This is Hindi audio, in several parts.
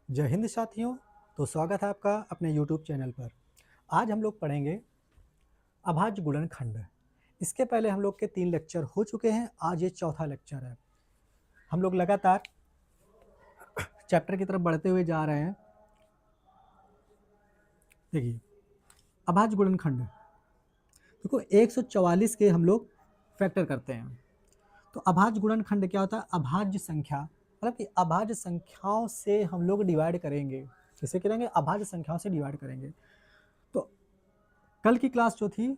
जय हिंद साथियों। तो स्वागत है आपका अपने YouTube चैनल पर। आज हम लोग पढ़ेंगे अभाज्य गुणनखंड। इसके पहले हम लोग के 3 लेक्चर हो चुके हैं, आज ये चौथा लेक्चर है। हम लोग लगातार चैप्टर की तरफ बढ़ते हुए जा रहे हैं। देखिए, अभाज्य गुणनखंड, देखो 144 के हम लोग फैक्टर करते हैं। तो अभाज्य गुणनखंड क्या होता है? अभाज्य संख्या, मतलब कि अभाज्य संख्याओं से हम लोग डिवाइड करेंगे। किसे करेंगे? अभाज्य संख्याओं से डिवाइड करेंगे। तो कल की क्लास जो थी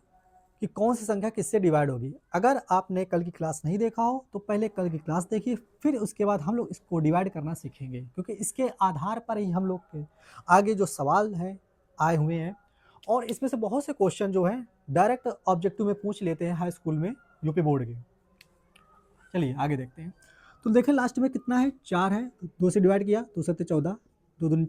कि कौन सी संख्या किससे डिवाइड होगी, अगर आपने कल की क्लास नहीं देखा हो तो पहले कल की क्लास देखिए, फिर उसके बाद हम लोग इसको डिवाइड करना सीखेंगे, क्योंकि इसके आधार पर ही हम लोग के आगे जो सवाल हैं आए हुए हैं। और इसमें से बहुत से क्वेश्चन जो हैं डायरेक्ट ऑब्जेक्टिव में पूछ लेते हैं हाई स्कूल में, यूपी बोर्ड के। चलिए आगे देखते हैं। तो देखें लास्ट में कितना है, 4 है, तो 2 से डिवाइड किया, 2 7 14, 2 दूनी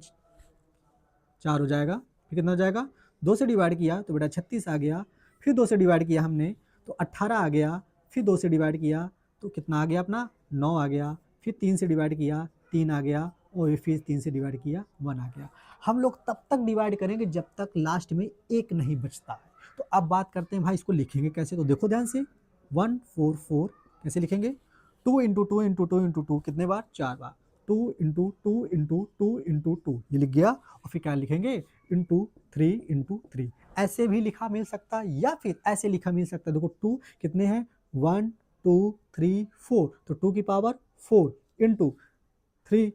4 हो जाएगा। फिर कितना हो जाएगा? 2 से डिवाइड किया तो बेटा 36 आ गया। फिर 2 से डिवाइड किया हमने तो 18 आ गया। फिर 2 से डिवाइड किया तो कितना आ गया अपना? 9 आ गया। फिर 3 से डिवाइड किया, 3 आ गया। और फिर 3 से डिवाइड किया, 1 आ गया। हम लोग तब तक डिवाइड करेंगे जब तक लास्ट में एक नहीं बचता है। तो अब बात करते हैं भाई इसको लिखेंगे कैसे, तो देखो ध्यान से। 1 4 4 कैसे लिखेंगे? 2 इंटू 2 इंटू 2 इंटू 2 कितने बार? 4 बार। 2 इंटू 2 इंटू 2 इंटू 2 ये लिख गया। और फिर क्या लिखेंगे? Into 3 into 3। ऐसे भी लिखा मिल सकता है या फिर ऐसे लिखा मिल सकता है। देखो 2 कितने हैं? 1 2 3 4, तो 2 की पावर 4 इंटू 3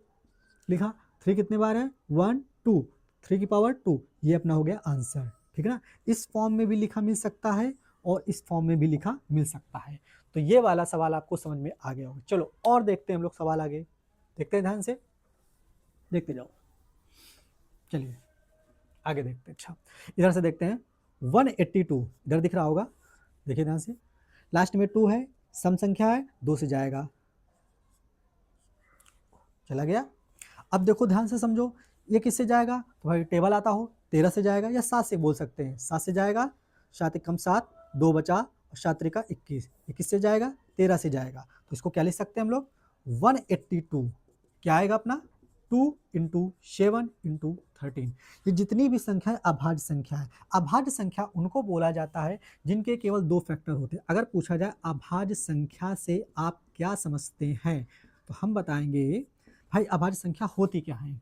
लिखा। 3 कितने बार है? 1 2, 3 की पावर 2। ये अपना हो गया आंसर, ठीक है ना। इस फॉर्म में भी लिखा मिल सकता है और इस फॉर्म में भी लिखा मिल सकता है। तो ये वाला सवाल आपको समझ में आ गया होगा। चलो और देखते हैं हम लोग सवाल आगे, देखते हैं ध्यान से, देखते जाओ। चलिए आगे देखते हैं। अच्छा, इधर से देखते हैं 182, इधर दिख रहा होगा, देखिए ध्यान से। लास्ट में 2 है, सम संख्या है, 2 से जाएगा, चला गया। अब देखो ध्यान से समझो, ये किससे जाएगा? तो भाई टेबल आता हो, 13 से जाएगा या 7 से बोल सकते हैं, 7 से जाएगा। 7 एकम 7, 2 बचा और 7 त्रिका 21, ये किससे जाएगा? 13 से जाएगा। तो इसको क्या लिख सकते हैं हम लोग? 182 क्या आएगा अपना? 2 इंटू 7 इंटू 13। ये जितनी भी संख्या है अभाज्य संख्या है। अभाज्य संख्या उनको बोला जाता है जिनके केवल 2 फैक्टर होते हैं। अगर पूछा जाए अभाज्य संख्या से आप क्या समझते हैं, तो हम बताएंगे भाई अभाज्य संख्या होती क्या है?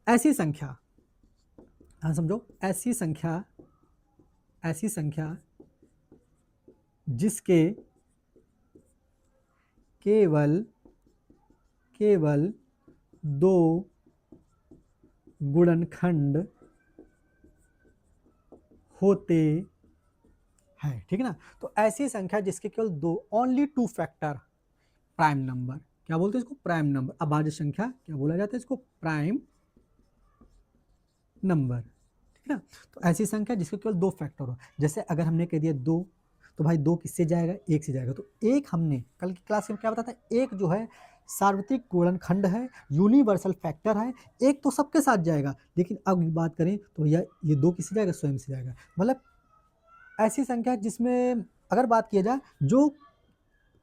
ऐसी संख्या, हाँ समझो, ऐसी संख्या, ऐसी संख्या जिसके केवल केवल 2 गुणनखंड होते हैं, ठीक है ना। तो ऐसी संख्या जिसके केवल 2, ओनली 2 फैक्टर, प्राइम नंबर, क्या बोलते हैं इसको? Prime number. अभाज्य संख्या क्या बोला जाता है इसको? प्राइम नंबर, ठीक है ना। तो ऐसी संख्या जिसके केवल 2 फैक्टर हो, जैसे अगर हमने कह दिया 2, तो भाई 2 किससे जाएगा? 1 से जाएगा। तो एक हमने कल की क्लास में क्या बताया था? एक जो है सार्वत्रिक गुणनखंड है, यूनिवर्सल फैक्टर है, एक तो सबके साथ जाएगा। लेकिन अब बात करें तो भैया ये 2 किससे जाएगा? स्वयं से जाएगा। मतलब ऐसी संख्या जिसमें अगर बात किया जाए, जो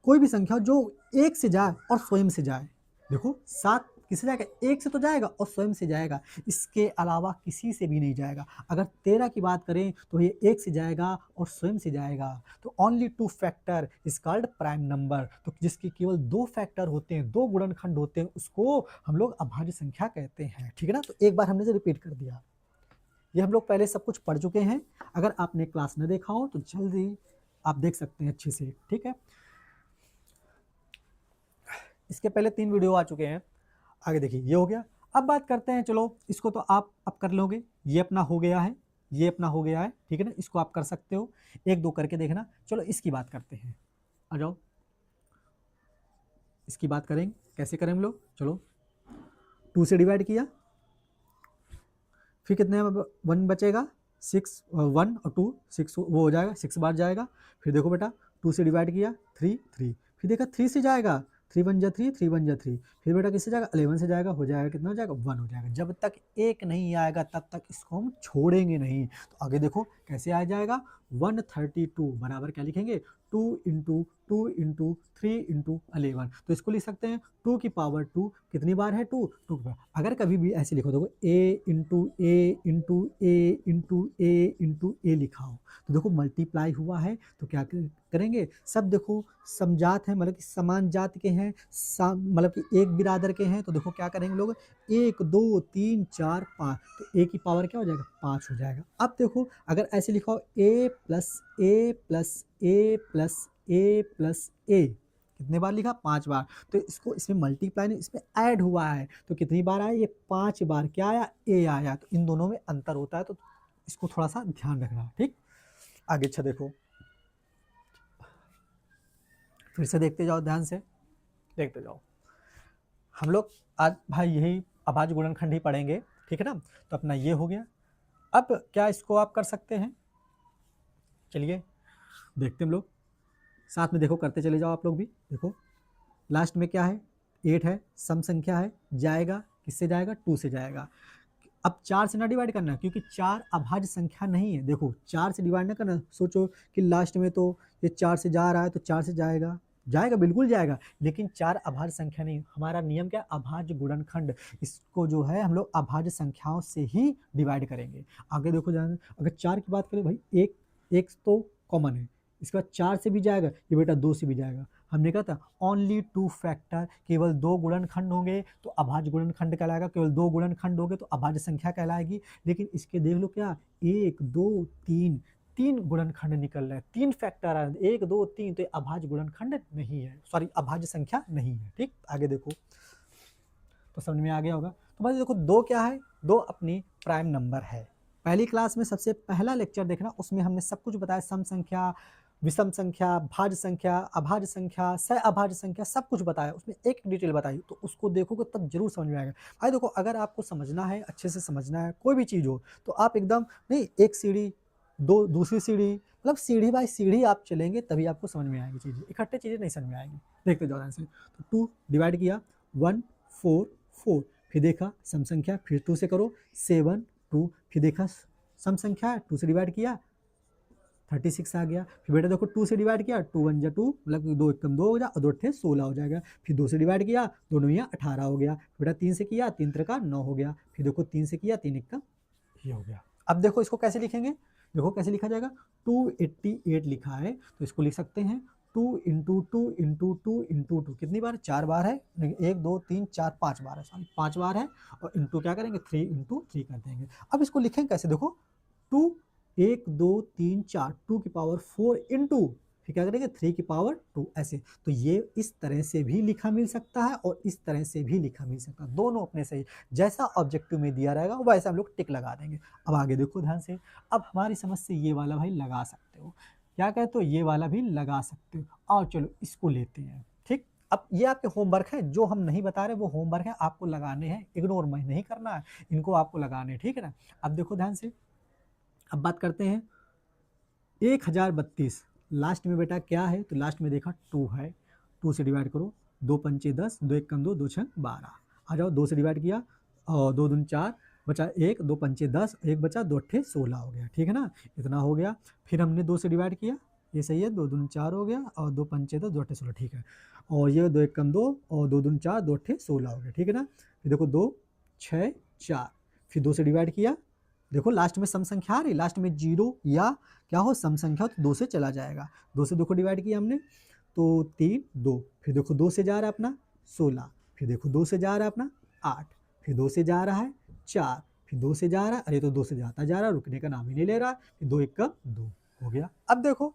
कोई भी संख्या जो 1 से जाए और स्वयं से जाए। देखो 7 किससे जाएगा? 1 से तो जाएगा और स्वयं से जाएगा, इसके अलावा किसी से भी नहीं जाएगा। अगर 13 की बात करें तो ये 1 से जाएगा और स्वयं से जाएगा। तो only 2 factor is called prime number. तो जिसके केवल 2 फैक्टर होते हैं, 2 गुणनखंड होते हैं, उसको हम लोग अभाज्य संख्या कहते हैं, ठीक है ना। तो एक बार हमने से रिपीट कर दिया, ये हम लोग पहले सब कुछ पढ़ चुके हैं। अगर आपने क्लास न देखा हो तो जल्दी आप देख सकते हैं अच्छे से, ठीक है। इसके पहले 3 वीडियो आ चुके हैं, आगे देखिए। ये हो गया। अब बात करते हैं, चलो इसको तो आप अब कर लोगे, ये अपना हो गया है, ये अपना हो गया है, ठीक है ना। इसको आप कर सकते हो, 1 2 करके देखना। चलो इसकी बात करते हैं, आ जाओ इसकी बात करेंगे। कैसे करें हम लोग? चलो 2 से डिवाइड किया, फिर कितने 1 बचेगा, 6 1 और 2 6 वो हो जाएगा, 6 बार जाएगा। फिर देखो बेटा 2 से डिवाइड किया, 3 3, फिर देखा 3 से जाएगा, 3 1 जा 3, 3 1 जा 3। फिर बेटा किससे जाएगा? 11 से जाएगा, हो जाएगा कितना हो जाएगा? 1 हो जाएगा। जब तक एक नहीं आएगा तब तक इसको हम छोड़ेंगे नहीं। तो आगे देखो कैसे आ जाएगा? 132 बराबर क्या लिखेंगे? 2 इंटू 2 इंटू 3 इंटू 11। तो इसको लिख सकते हैं 2 की पावर 2 कितनी बार है 2 2 की पावर। अगर कभी भी ऐसे लिखो देखो a into A into A into A into A लिखा हो तो देखो मल्टीप्लाई हुआ है तो क्या करेंगे सब देखो समजात है मतलब कि समान जात के हैं मतलब कि एक बिरादर के हैं तो देखो क्या करेंगे लोग 1 2 3 4 5 तो ए की पावर क्या हो जाएगा 5 हो जाएगा। अब देखो अगर ऐसे लिखा हो ए प्लस ए प्लस ए प्लस ए प्लस ए कितने बार लिखा 5 बार तो इसको इसमें मल्टीप्लाई नहीं इसमें ऐड हुआ है तो कितनी बार आया ये 5 बार क्या आया ए आया तो इन दोनों में अंतर होता है तो इसको थोड़ा सा ध्यान रखना ठीक। आगे अच्छा देखो फिर से देखते जाओ ध्यान से देखते जाओ हम लोग आज भाई यही अभाज्य गुणनखंड ही पढ़ेंगे ठीक है ना। तो अपना ये हो गया। अब क्या इसको आप कर सकते हैं चलिए देखते हैं हम लोग साथ में देखो करते चले जाओ आप लोग भी देखो लास्ट में क्या है 8 है सम संख्या है जाएगा किससे जाएगा 2 से जाएगा। अब 4 से ना डिवाइड करना क्योंकि 4 अभाज्य संख्या नहीं है देखो 4 से डिवाइड ना करना सोचो कि लास्ट में तो ये 4 से जा रहा है तो 4 से जाएगा जाएगा बिल्कुल जाएगा लेकिन 4 अभाज्य संख्या नहीं। हमारा नियम क्या अभाज्य गुणनखंड इसको जो है हम लोग अभाज्य संख्याओं से ही डिवाइड करेंगे। आगे देखो जान अगर 4 की बात करें भाई एक तो कॉमन है इसके बाद 4 से भी जाएगा ये बेटा 2 से भी जाएगा। हमने कहा था ओनली 2 फैक्टर केवल 2 गुणनखंड होंगे तो अभाज्य गुणनखंड कहलाएगा केवल 2 गुणनखंड होंगे तो अभाज्य संख्या कहलाएगी। लेकिन इसके देख लो क्या 1 2 3 3 गुणनखंड निकल रहे हैं 3 फैक्टर आ रहे हैं 1 2 3 तो अभाज्य गुणनखंड नहीं है सॉरी अभाज्य संख्या नहीं है ठीक। आगे देखो तो समझ में आ गया होगा। तो भाई देखो 2 क्या है 2 अपनी प्राइम नंबर है। पहली क्लास में सबसे पहला लेक्चर देखना उसमें हमने सब कुछ बताया सम संख्या विषम संख्या भाज्य संख्या अभाज्य संख्या सह अभाज्य संख्या सब कुछ बताया उसमें एक डिटेल बताई तो उसको देखोगे तब जरूर समझ में आएगा। भाई देखो अगर आपको समझना है अच्छे से समझना है कोई भी चीज़ हो तो आप एकदम नहीं एक सीढ़ी दो दूसरी सीढ़ी मतलब सीढ़ी बाई सीढ़ी आप चलेंगे तभी आपको समझ में आएगी चीज़ें इकट्ठे चीज़ें नहीं समझ में आएगी। देखते जाओ आंसर तो 2 डिवाइड किया 1 4 4 फिर देखा सम संख्या फिर 2 से करो 7 2 फिर देखा सम संख्या 2 से डिवाइड किया 36 आ गया। फिर बेटा देखो 2 से डिवाइड किया 2 1 जा 2 मतलब 2 एकम 2 हो जाए और 2 अट्ठे 16 हो जाएगा। फिर 2 से डिवाइड किया 2 9 18 हो गया। बेटा 3 से किया 3 त्रिका 9 हो गया। फिर देखो 3 से किया 3 एकम ये हो गया। अब देखो इसको कैसे लिखेंगे देखो कैसे लिखा जाएगा 288 लिखा है तो इसको लिख सकते हैं 2 इंटू 2 इंटू 2 इंटू 2 कितनी बार 4 बार है 1 2 3 4 5 बार है सॉरी 5 बार है और इंटू क्या करेंगे 3 इंटू 3 कर देंगे। अब इसको लिखेंगे कैसे देखो 2 1 2 3 4 2 की पावर 4 इंटू फिर क्या करेंगे 3 की पावर 2 ऐसे। तो ये इस तरह से भी लिखा मिल सकता है और इस तरह से भी लिखा मिल सकता है दोनों अपने सही जैसा ऑब्जेक्टिव में दिया रहेगा वैसा हम लोग टिक लगा देंगे। अब आगे देखो ध्यान से अब हमारी समझ से ये वाला भाई लगा सकते हो क्या कहते हो ये वाला भी लगा सकते हो और चलो इसको लेते हैं ठीक। अब ये आपके होमवर्क है जो हम नहीं बता रहे वो होमवर्क है आपको लगाने हैं इग्नोर नहीं करना है इनको आपको लगाने हैं ठीक है ना। अब देखो ध्यान से अब बात करते हैं 1032 लास्ट में बेटा क्या है तो लास्ट में देखा 2 है 2 से डिवाइड करो 2 पंचे 10 2 एक कम 2 2 छः 12 आ जाओ 2 से डिवाइड किया और 2 दून 4 बचा 1 2 पंचे 10 1 बचा 2 अट्ठे 16 हो गया ठीक है ना इतना हो गया। फिर हमने 2 से डिवाइड किया ये सही है 2 दून 4 हो गया और 2 पंचे 10 2 अट्ठे 16 ठीक है और ये 2 एक कम 2 और 2 दून 4 2 अट्ठे 16 हो गया ठीक है ना। फिर देखो 2 6 4 फिर 2 से डिवाइड किया देखो लास्ट में सम संख्या आ रही लास्ट में 0 या क्या हो सम संख्या हो तो 2 से चला जाएगा 2 से 2 को डिवाइड किया हमने तो 3 2 फिर देखो 2 से जा रहा है अपना 16 फिर देखो 2 से जा रहा है अपना 8 फिर 2 से जा रहा है 4 फिर 2 से जा रहा है अरे तो 2 से जाता जा रहा है रुकने का नाम ही नहीं ले रहा फिर 2 एक का 2 हो गया। अब देखो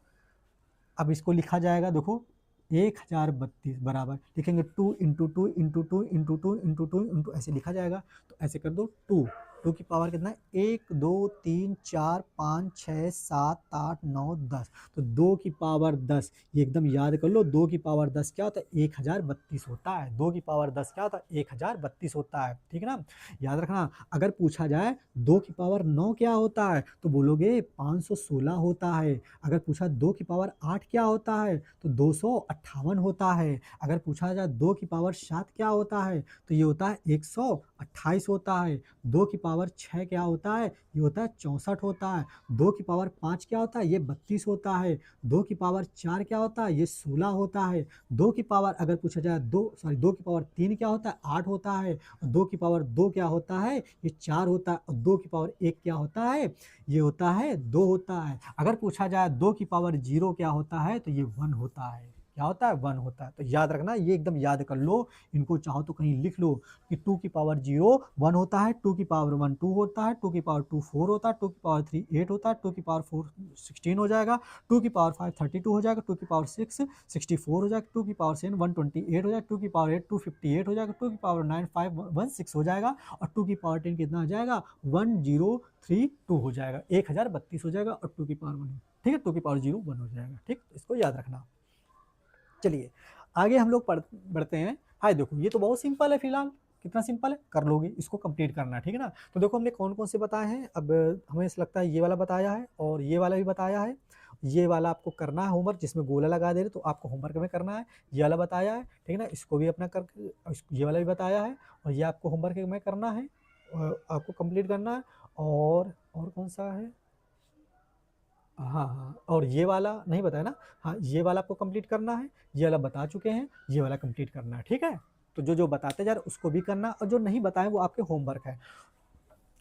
अब इसको लिखा जाएगा देखो 1032 बराबर लिखेंगे 2 into 2 into 2 into 2 into 2 into ऐसे लिखा जाएगा तो ऐसे कर दो 2 की पावर कितना है 1 2 3 4 5 6 7 8 9 10 तो 2 की पावर 10 ये एकदम याद कर लो 2 की पावर 10 क्या होता है 1032 होता है 2 की पावर 10 क्या होता है 1032 होता है ठीक है ना। याद रखना अगर पूछा जाए 2 की पावर 9 क्या होता है तो बोलोगे 516 होता है। अगर पूछा 2 की पावर 8 क्या होता है तो 258 होता है। अगर पूछा जाए 2 की पावर 7 क्या होता है तो ये होता है 100 28 होता है। 2 की पावर 6 क्या होता है? ये होता है 64 होता है। 2 की पावर 5 क्या होता है? ये 32 होता है। 2 की पावर 4 क्या होता है? ये 16 होता है। 2 की पावर अगर पूछा जाए 2 की पावर 3 क्या होता है? 8 होता है। और 2 की पावर 2 क्या होता है? ये 4 होता है। और 2 की पावर 1 क्या होता है? ये होता है 2 होता है। अगर पूछा जाए 2 की पावर 0 क्या होता है? तो ये 1 होता है। क्या होता है? 1 होता है। तो याद रखना, ये एकदम याद कर लो। इनको चाहो तो कहीं लिख लो कि 2 की पावर 0 1 होता है, 2 की पावर 1 2 होता है, 2 की पावर 2 4 होता है, 2 की पावर 3 8 होता है, 2 की पावर 4 16 हो जाएगा, 2 की पावर 5 32 हो जाएगा, 2 की पावर 6 64 हो जाएगा, 2 की पावर 7 128 हो जाएगा, 2 की पावर 8 258 हो जाएगा, 2 की पावर 9 516 हो जाएगा, और 2 की पावर 10 कितना हो जाएगा? 1032 हो जाएगा, 1032 हो जाएगा, और 2 की पावर 1, ठीक है, 2 की पावर 0 1 हो जाएगा। ठीक, इसको याद रखना। चलिए आगे हम लोग बढ़ते हैं। हाय देखो, ये तो बहुत सिंपल है फिलहाल। कितना सिंपल है, कर लोगे, इसको कंप्लीट करना है, ठीक है ना। तो देखो हमने कौन कौन से बताए हैं। अब हमें ऐसा लगता है ये वाला बताया है और ये वाला भी बताया है। ये वाला आपको करना है होमवर्क, जिसमें गोला लगा दे रहे तो आपको होमवर्क में करना है। ये वाला बताया है, ठीक है ना, इसको भी अपना कर, ये वाला भी बताया है, और ये आपको होमवर्क में करना है, आपको कंप्लीट करना है। और कौन सा है? हाँ हाँ, और ये वाला नहीं बताया ना। हाँ, ये वाला आपको कंप्लीट करना है, ये वाला बता चुके हैं, ये वाला कंप्लीट करना है, ठीक है। तो जो जो बताते जा रहे उसको भी करना, और जो नहीं बताए वो आपके होमवर्क है,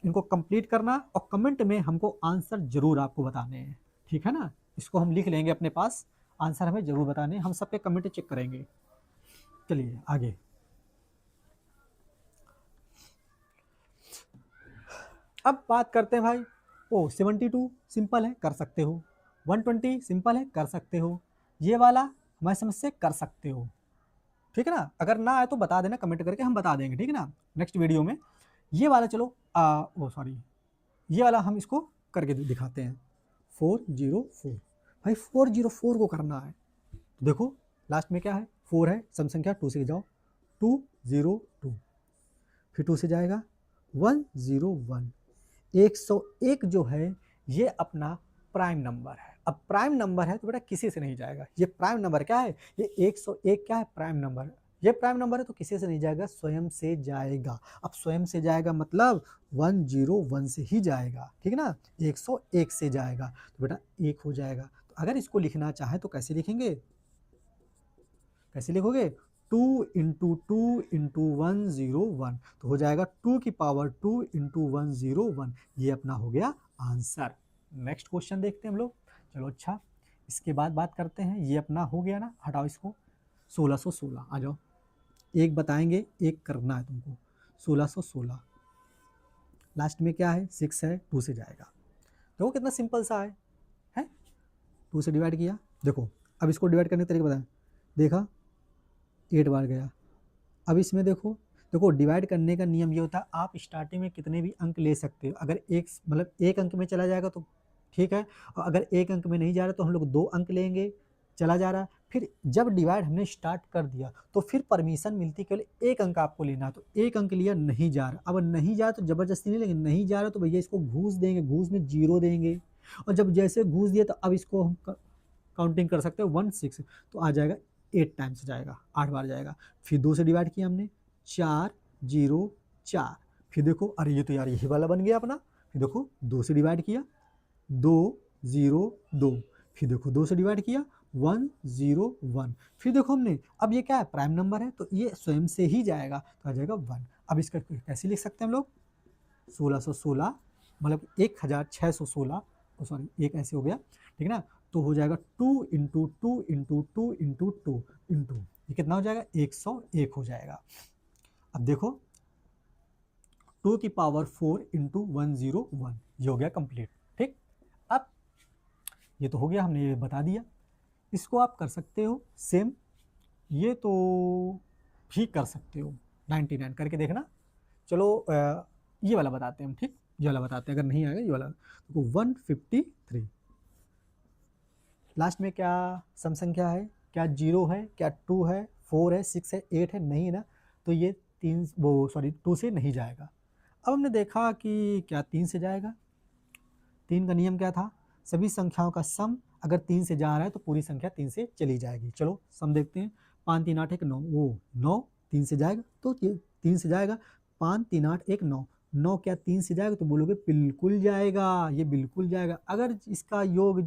इनको कंप्लीट करना, और कमेंट में हमको आंसर जरूर आपको बताने हैं, ठीक है ना। इसको हम लिख लेंगे अपने पास, आंसर हमें जरूर बताने हैं, हम सबके कमेंट चेक करेंगे। चलिए आगे। अब बात करते हैं भाई। ओ 72 सिंपल है, कर सकते हो। 120 सिंपल है, कर सकते हो। ये वाला हमारी समझ से कर सकते हो, ठीक है ना। अगर ना आए तो बता देना कमेंट करके, हम बता देंगे, ठीक है ना, नेक्स्ट वीडियो में। ये वाला चलो ओ सॉरी, ये वाला हम इसको करके दिखाते हैं। 404, भाई 404 को करना है। तो देखो लास्ट में क्या है? 4 है, सम संख्या 2 से जाओ, 202, फिर 2 से जाएगा 101। 101 जो है ये अपना प्राइम नंबर है। अब प्राइम नंबर है तो बेटा किसी से नहीं जाएगा। ये प्राइम नंबर क्या है? ये 101 क्या है? Prime number. ये प्राइम नंबर है तो किसी से नहीं जाएगा, स्वयं से जाएगा। अब स्वयं से जाएगा मतलब 101 से ही जाएगा, ठीक है ना। 101 से जाएगा तो बेटा 1 हो जाएगा। तो अगर इसको लिखना चाहे तो कैसे लिखेंगे? कैसे लिखोगे? 2 इंटू 101, तो हो जाएगा 2 की पावर 2 इंटू 101। ये अपना हो गया आंसर। नेक्स्ट क्वेश्चन देखते हैं हम लोग। चलो अच्छा, इसके बाद बात करते हैं। ये अपना हो गया ना, हटाओ इसको। 1616 आ जाओ। एक बताएंगे, एक करना है तुमको। 1616 लास्ट में क्या है? 6 है, 2 से जाएगा। देखो कितना सिंपल सा है? 2 से डिवाइड किया। देखो अब इसको डिवाइड करने का तरीका बताएं। देखा 8 बार गया। अब इसमें देखो, देखो डिवाइड करने का नियम ये होता है, आप स्टार्टिंग में कितने भी अंक ले सकते हो। अगर एक मतलब एक अंक में चला जाएगा तो ठीक है, और अगर एक अंक में नहीं जा रहा तो हम लोग 2 अंक लेंगे, चला जा रहा है। फिर जब डिवाइड हमने स्टार्ट कर दिया तो फिर परमिशन मिलती, केवल एक अंक आपको लेना है। तो एक अंक लिया, नहीं जा रहा। अब नहीं जा रहा तो जबरदस्ती नहीं लेंगे, नहीं जा रहा तो भैया इसको घूस देंगे, घूस में 0 देंगे। और जब जैसे घूस दिया तो अब इसको हम काउंटिंग कर सकते हो 16, तो आ जाएगा 8 टाइम्स जाएगा, 8 बार जाएगा। फिर 2 से डिवाइड किया हमने, 4 0 4। फिर देखो, अरे ये तो यार यही वाला बन गया अपना। फिर देखो 2 से डिवाइड किया, 2 0 2। फिर देखो 2 से डिवाइड किया, 1 0 1। फिर देखो हमने, अब ये क्या है? प्राइम नंबर है तो ये स्वयं से ही जाएगा, तो आ जाएगा 1। अब इसका कैसे लिख सकते हैं हम लोग? 1616 मतलब 1616, सॉरी एक ऐसे हो गया, ठीक है ना। तो हो जाएगा 2 इंटू 2 इंटू 2 इंटू 2 इंटू, ये कितना हो जाएगा? 101 हो जाएगा। अब देखो 2 की पावर 4 इंटू 101, ये हो गया कंप्लीट, ठीक। अब ये तो हो गया, हमने ये बता दिया। इसको आप कर सकते हो सेम, ये तो भी कर सकते हो 99 करके देखना। चलो ये वाला बताते हैं हम, ठीक, ये वाला बताते हैं, अगर नहीं आएगा ये वाला। तो 153 लास्ट में क्या सम संख्या है? क्या 0 है? क्या 2 है? 4 है? 6 है? 8 है? नहीं है ना, तो ये 2 से नहीं जाएगा। अब हमने देखा कि क्या 3 से जाएगा। 3 का नियम क्या था? सभी संख्याओं का सम अगर 3 से जा रहा है तो पूरी संख्या 3 से चली जाएगी। चलो सम देखते हैं। 5 3 8 1 9, वो 9 3 से जाएगा, तो ये 3 से जाएगा। 5 3 8 1 9, 9 क्या 3 से जाएगा? तो बोलोगे बिल्कुल जाएगा, ये बिल्कुल जाएगा। अगर इसका योग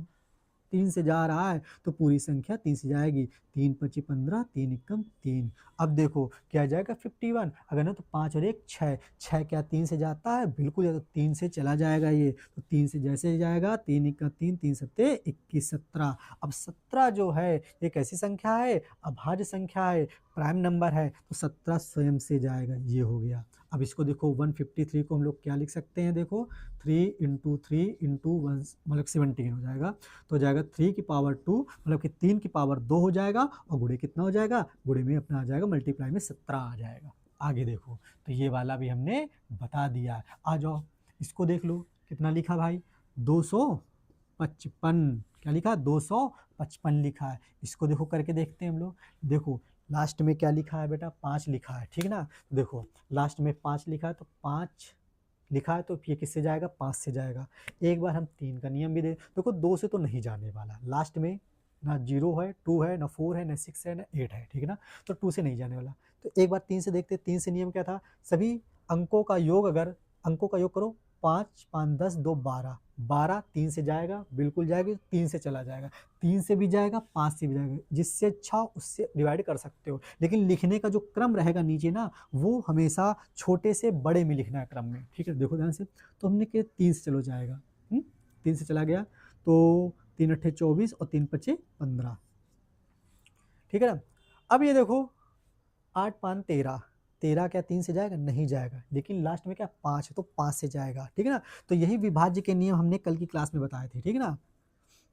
3 से जा रहा है तो पूरी संख्या 3 से जाएगी। 3 पचे 15, 3 एकम 3। अब देखो क्या जाएगा 51, अगर ना तो 5 और 1 6, 6 क्या 3 से जाता है? बिल्कुल जाएगा, तो 3 से चला जाएगा ये। तो 3 से जैसे जाएगा, 3 एकम 3, 3 सत्ते 21, 17। अब 17 जो है ये कैसी संख्या है? अभाज्य संख्या है, प्राइम नंबर है, तो 17 स्वयं से जाएगा, ये हो गया। अब इसको देखो 153 को हम लोग क्या लिख सकते हैं? देखो 3 इंटू 3 इंटू 1 मतलब 17 हो जाएगा। तो हो जाएगा 3 की पावर 2 मतलब कि 3 की पावर 2 हो जाएगा, और गुणे कितना हो जाएगा? गुणे में अपना आ जाएगा मल्टीप्लाई में 17 आ जाएगा। आगे देखो, तो ये वाला भी हमने बता दिया। आ जाओ इसको देख लो, कितना लिखा भाई? 255। क्या लिखा? 255 लिखा है। इसको देखो करके देखते हैं हम लोग। देखो लास्ट में क्या लिखा है बेटा? 5 लिखा है, ठीक ना? देखो लास्ट में 5 लिखा है, तो 5 लिखा है तो ये किससे जाएगा? 5 से जाएगा। एक बार हम 3 का नियम भी दे, देखो 2 से तो नहीं जाने वाला, लास्ट में ना 0 है, 2 है, ना 4 है, ना 6 है, ना 8 है, ठीक है ना? तो 2 से नहीं जाने वाला। तो एक बार 3 से देखते। 3 से नियम क्या था? सभी अंकों का योग, अगर अंकों का योग करो, 5 5 10 2 12, 12 3 से जाएगा, बिल्कुल जाएगी, 3 से चला जाएगा, 3 से भी जाएगा, 5 से भी जाएगा, जिससे अच्छा उससे डिवाइड कर सकते हो। लेकिन लिखने का जो क्रम रहेगा नीचे ना, वो हमेशा छोटे से बड़े में लिखना है क्रम में, ठीक है? देखो ध्यान से, तो हमने के 3 से चलो जाएगा, 3 से चला गया, तो 3 अट्ठे 24 और 3 पचे 15, ठीक है ना? अब ये देखो 8 5 13, 13 क्या 3 से जाएगा? नहीं जाएगा, लेकिन लास्ट में क्या 5 है, तो 5 से जाएगा, ठीक है ना? तो यही विभाज्य के नियम हमने कल की क्लास में बताए थे, ठीक है ना?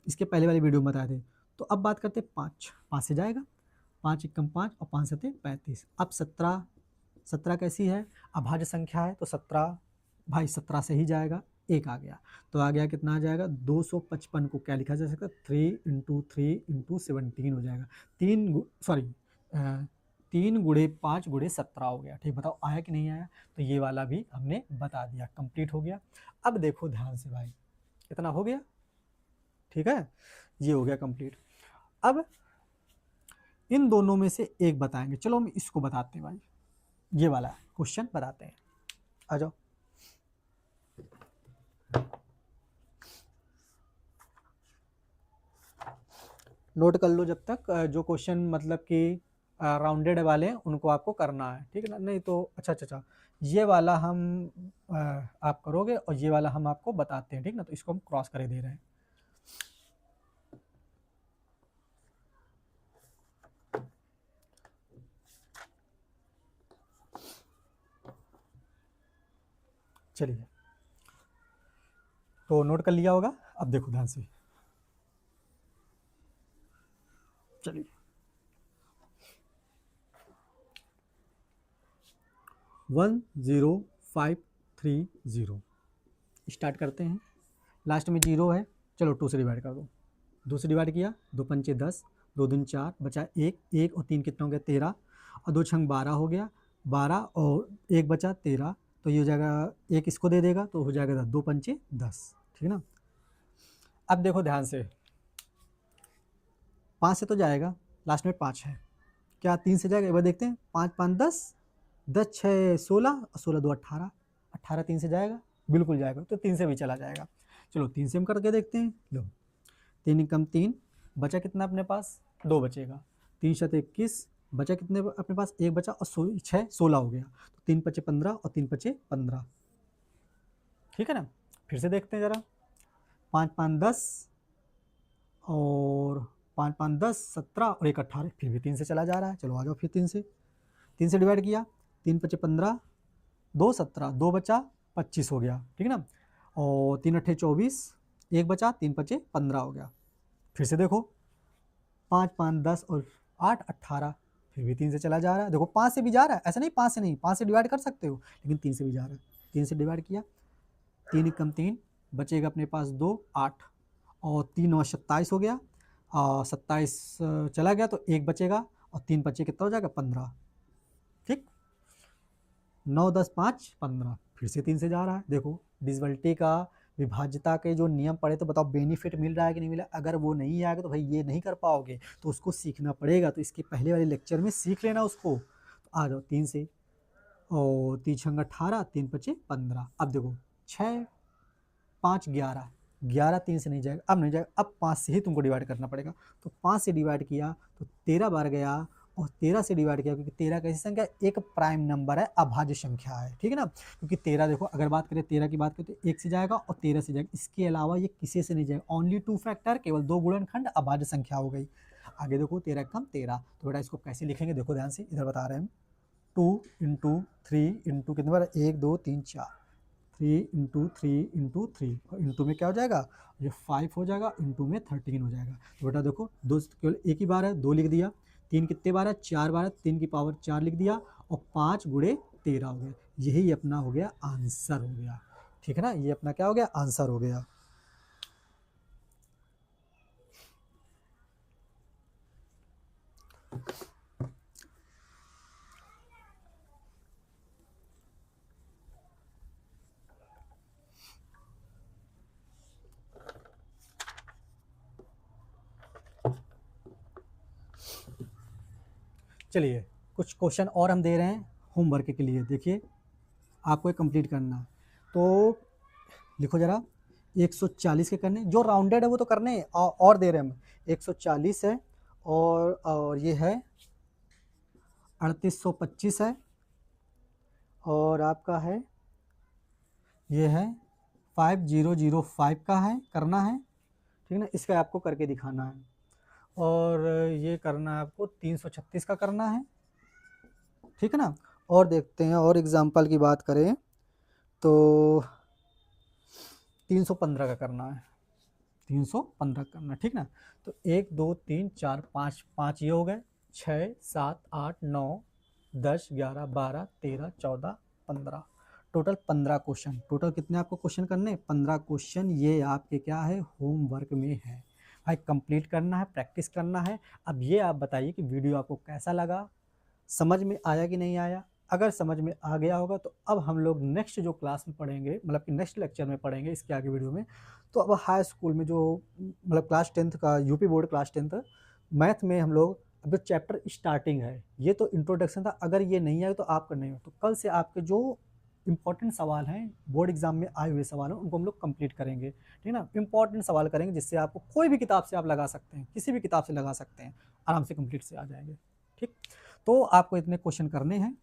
इसके पहले वाली वीडियो में बताए थे। तो अब बात करते 5, 5 से जाएगा, 5 एकम 5 और 5 सत्ते 35। अब 17, 17 कैसी है? अभाज्य संख्या है, तो 17 भाई 17 से ही जाएगा, एक आ गया, तो आ गया कितना आ जाएगा? 255 को क्या लिखा जा सकता है? 3 इंटू 3 इंटू 17 हो जाएगा। 3 गुणे 5 गुणे 17 हो गया, ठीक? बताओ आया कि नहीं आया? तो ये वाला भी हमने बता दिया, कंप्लीट हो गया। अब देखो ध्यान से भाई, कितना हो गया? ठीक है, ये हो गया कंप्लीट। अब इन दोनों में से एक बताएंगे, चलो हम इसको बताते हैं भाई, ये वाला क्वेश्चन बताते हैं। आ जाओ, नोट कर लो जब तक, जो क्वेश्चन मतलब कि राउंडेड वाले हैं उनको आपको करना है, ठीक है ना? नहीं तो अच्छा, ये वाला हम आप करोगे और ये वाला हम आपको बताते हैं, ठीक ना? तो इसको हम क्रॉस करे दे रहे हैं। चलिए, तो नोट कर लिया होगा। अब देखो ध्यान से, चलिए 10530 स्टार्ट करते हैं। लास्ट में 0 है, चलो 2 से डिवाइड कर दो। 2 से डिवाइड किया, 2 पंचे 10, 2 दूनी 4, बचा 1, 1 और 3 कितना हो गया? 13, और 2 छंग 12 हो गया, 12 और 1 बचा 13, तो ये हो जाएगा, एक इसको दे देगा तो हो जाएगा 2 पंचे 10, ठीक है ना? अब देखो ध्यान से, 5 से तो जाएगा, लास्ट में 5 है, क्या 3 से जाएगा? एक बार देखते हैं, 5 5 10, 10 6 16 और 16 2 18, 18 3 से जाएगा, बिल्कुल जाएगा, तो 3 से भी चला जाएगा। चलो 3 से हम करके देखते हैं। लो 3 एकम 3, बचा कितना अपने पास? 2 बचेगा, 3 शत 21, बचा कितने अपने पास? 1 बचा, और 6 16 हो गया, तो 3 पचे 15 और 3 पचे 15, ठीक है ना? फिर से देखते हैं जरा, 5 5 10 और 5 5 10 17 और 1 18, फिर भी 3 से चला जा रहा है। चलो आ जाओ फिर 3 से डिवाइड किया, 3 पचे 15, 2 17, 2 बचा 25 हो गया, ठीक है ना? और 3 अट्ठे 24, 1 बचा, 3 पचे 15 हो गया। फिर से देखो 5 5 10 और 8 18, फिर भी 3 से चला जा रहा है। देखो 5 से भी जा रहा है, ऐसा नहीं 5 से नहीं, 5 से डिवाइड कर सकते हो, लेकिन 3 से भी जा रहा है। 3 से डिवाइड किया, 3 एकम 3, बचेगा अपने पास 2 8, और 3 और 27 हो गया, और 27 चला गया तो 1 बचेगा, और 3 बचे कितना हो जाएगा? 15, ठीक? 9 10 5 15, फिर से 3 से जा रहा है। देखो डिविजिबिलिटी का, विभाज्यता के जो नियम पढ़े, तो बताओ बेनिफिट मिल रहा है कि नहीं मिला? अगर वो नहीं आएगा तो भाई ये नहीं कर पाओगे, तो उसको सीखना पड़ेगा, तो इसके पहले वाले लेक्चर में सीख लेना उसको। तो आ जाओ 3 से, और 3 छंग 18, 3 पचे 15। अब देखो 6 5 11, 11 3 से नहीं जाएगा, अब नहीं जाएगा, अब 5 से ही तुमको डिवाइड करना पड़ेगा। तो 5 से डिवाइड किया तो 13 बार गया, और 13 से डिवाइड किया क्योंकि 13 कैसी संख्या है, एक प्राइम नंबर है, अभाज्य संख्या है, ठीक है ना। क्योंकि 13 देखो, अगर बात करें 13 की बात करें तो 1 से जाएगा और 13 से जाएगा, इसके अलावा ये किसी से नहीं जाएगा। ओनली 2 फैक्टर, केवल 2 गुणनखंड, अभाज्य संख्या हो गई। आगे देखो 13 कम 13, तो बेटा इसको कैसे लिखेंगे, देखो ध्यान से, इधर बता रहे हैं हम। 2 इंटू 3 इंटू कितने बार, 1 2 3 4, 3 इंटू 3 इंटू 3, इंटू में क्या हो जाएगा, ये 5 हो जाएगा, इंटू में 13 हो जाएगा। तो बेटा देखो, दो केवल एक ही बार है, 2 लिख दिया, 3 कितने बार है, 4 बार है, 3 की पावर 4 लिख दिया, और 5 गुणे 13 हो गया। यही अपना हो गया आंसर हो गया, ठीक है ना, ये अपना क्या हो गया, आंसर हो गया। चलिए कुछ क्वेश्चन और हम दे रहे हैं होमवर्क के लिए, देखिए आपको ये कंप्लीट करना है। तो लिखो जरा, 140 के करने, जो राउंडेड है वो तो करने हैं, और दे रहे हैं हम। 140 है, और ये है 3825 है, और आपका है ये है 5005 का है, करना है, ठीक है ना, इसका आपको करके दिखाना है। और ये करना है आपको 336 का करना है, ठीक है ना। और देखते हैं, और एग्जाम्पल की बात करें तो 315 का करना है, 315 करना, ठीक ना। तो 1 2 3 4 5, 5 ये हो गए, 6 7 8 9 10 11 12 13 14 15, टोटल 15 क्वेश्चन। टोटल कितने आपको क्वेश्चन करने, 15 क्वेश्चन, ये आपके क्या है, होमवर्क में है भाई, कंप्लीट करना है, प्रैक्टिस करना है। अब ये आप बताइए कि वीडियो आपको कैसा लगा, समझ में आया कि नहीं आया। अगर समझ में आ गया होगा तो अब हम लोग नेक्स्ट जो क्लास में पढ़ेंगे, मतलब कि नेक्स्ट लेक्चर में पढ़ेंगे इसके आगे वीडियो में, तो अब हाई स्कूल में जो मतलब क्लास 10th का, UP board class 10th math में हम लोग, अब जो चैप्टर स्टार्टिंग है, ये तो इंट्रोडक्शन था, अगर ये नहीं आए तो आपका नहीं हो, तो कल से आपके जो इंपॉर्टेंट सवाल हैं, बोर्ड एग्जाम में आए हुए सवाल हैं, उनको हम लोग कंप्लीट करेंगे, ठीक है ना। इंपॉर्टेंट सवाल करेंगे जिससे आपको कोई भी किताब से आप लगा सकते हैं, किसी भी किताब से लगा सकते हैं, आराम से कंप्लीट से आ जाएंगे, ठीक। तो आपको इतने क्वेश्चन करने हैं।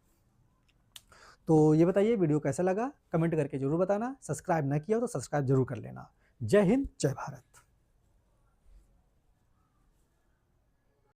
तो ये बताइए वीडियो कैसा लगा, कमेंट करके जरूर बताना। सब्सक्राइब ना किया हो तो सब्सक्राइब जरूर कर लेना। जय हिंद, जय भारत।